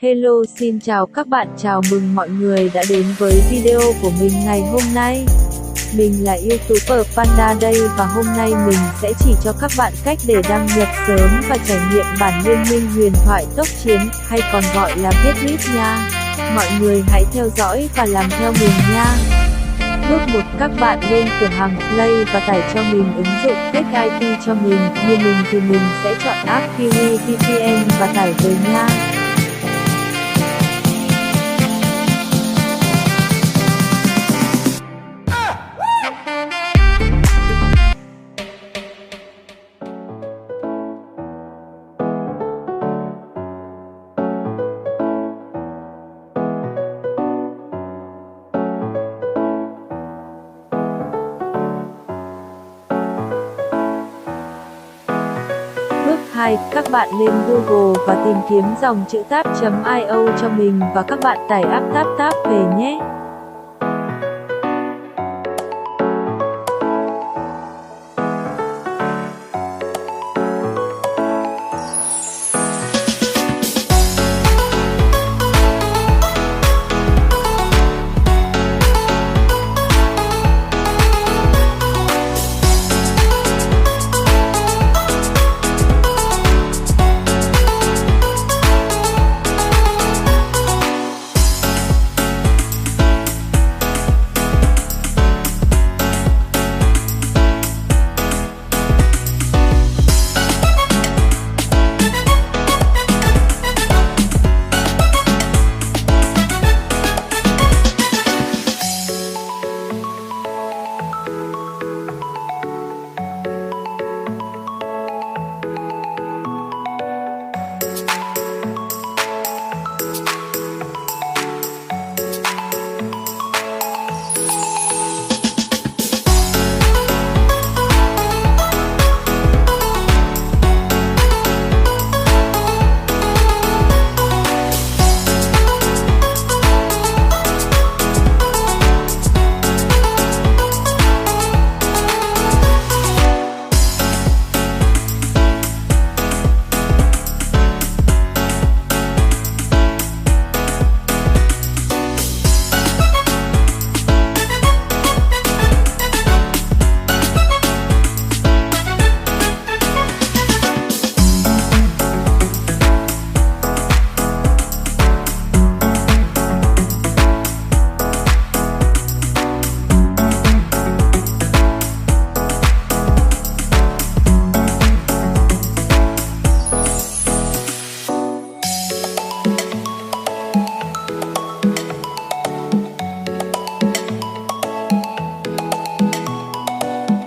Hello, xin chào các bạn, chào mừng mọi người đã đến với video của mình ngày hôm nay. Mình là YouTuber Panda đây và hôm nay mình sẽ chỉ cho các bạn cách để đăng nhập sớm và trải nghiệm bản liên minh huyền thoại tốc chiến, hay còn gọi là viết list nha. Mọi người hãy theo dõi và làm theo mình nha. Bước 1, các bạn lên cửa hàng Play và tải cho mình ứng dụng cách IT cho mình. Như mình thì mình sẽ chọn app Kiwi VPN và tải về nha. Bước 2, các bạn lên Google và tìm kiếm dòng chữ tab.io cho mình và các bạn tải app tab về nhé.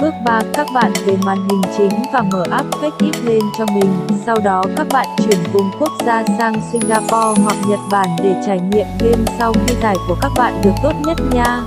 Bước 3, các bạn về màn hình chính và mở app cách lên cho mình. Sau đó các bạn chuyển vùng quốc gia sang Singapore hoặc Nhật Bản để trải nghiệm game sau khi tải của các bạn được tốt nhất nha.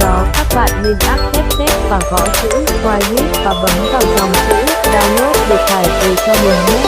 Sau đó các bạn lên app test và gõ chữ riot và bấm vào dòng chữ download để tải về cho mình nhé.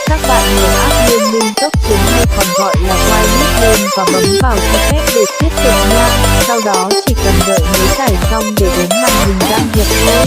Các bạn mở app liên minh tốc chiến hay còn gọi là YTB lên và bấm vào cách để tiếp tục nha. Sau đó chỉ cần đợi mới tải xong để đến màn hình đăng nhập thôi.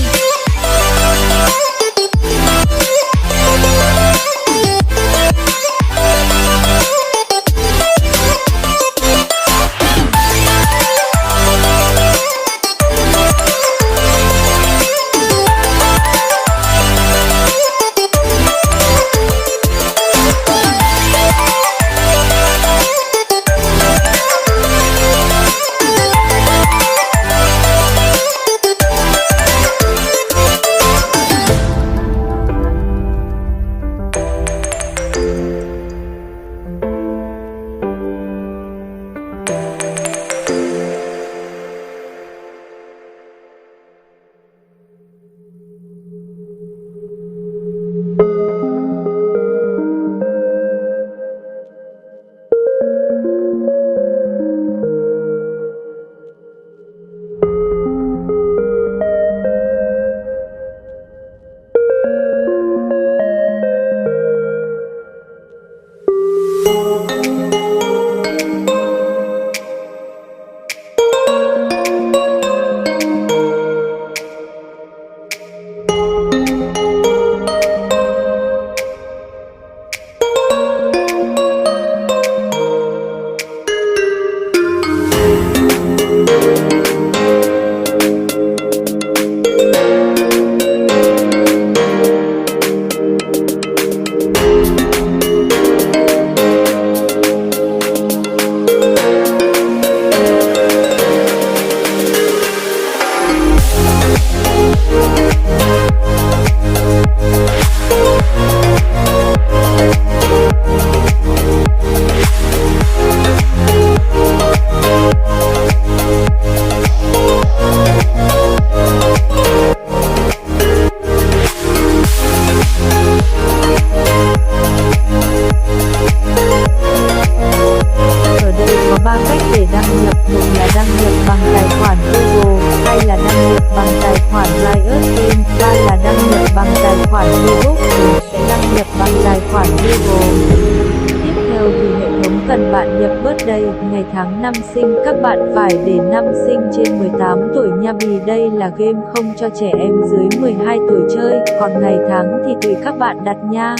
Cần bạn nhập birthday, ngày tháng năm sinh, các bạn phải để năm sinh trên 18 tuổi nha, vì đây là game không cho trẻ em dưới 12 tuổi chơi, còn ngày tháng thì tùy các bạn đặt nha.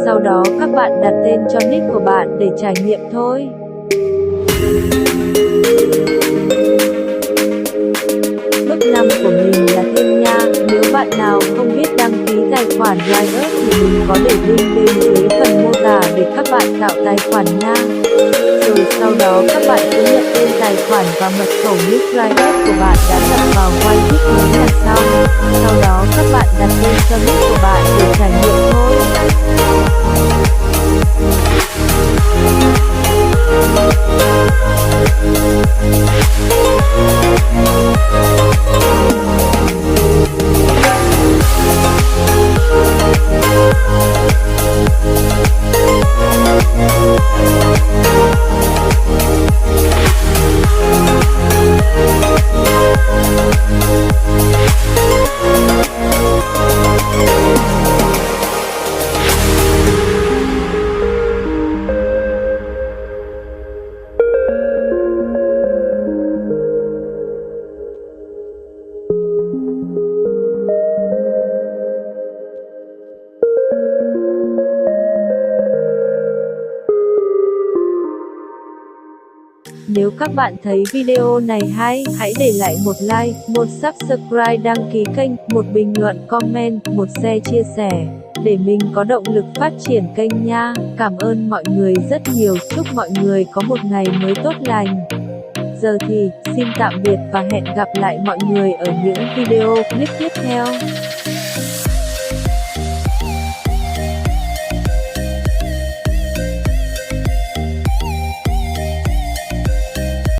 Sau đó các bạn đặt tên cho nick của bạn để trải nghiệm thôi. Bước 5 của mình là thêm nha. Nếu bạn nào không biết đăng ký tài khoản riot thì mình có để link bên dưới phần mô tả để các bạn tạo tài khoản nha. Rồi sau đó các bạn cứ nhập tên tài khoản và mật khẩu nick riot của bạn đã nhập vào YTB là xong. Sau đó các bạn đặt tên cho nick của bạn để trải nghiệm thôi. Nếu các bạn thấy video này hay, hãy để lại một like, một subscribe, đăng ký kênh, một bình luận comment, một share chia sẻ, để mình có động lực phát triển kênh nha. Cảm ơn mọi người rất nhiều, chúc mọi người có một ngày mới tốt lành. Giờ thì, xin tạm biệt và hẹn gặp lại mọi người ở những video clip tiếp theo.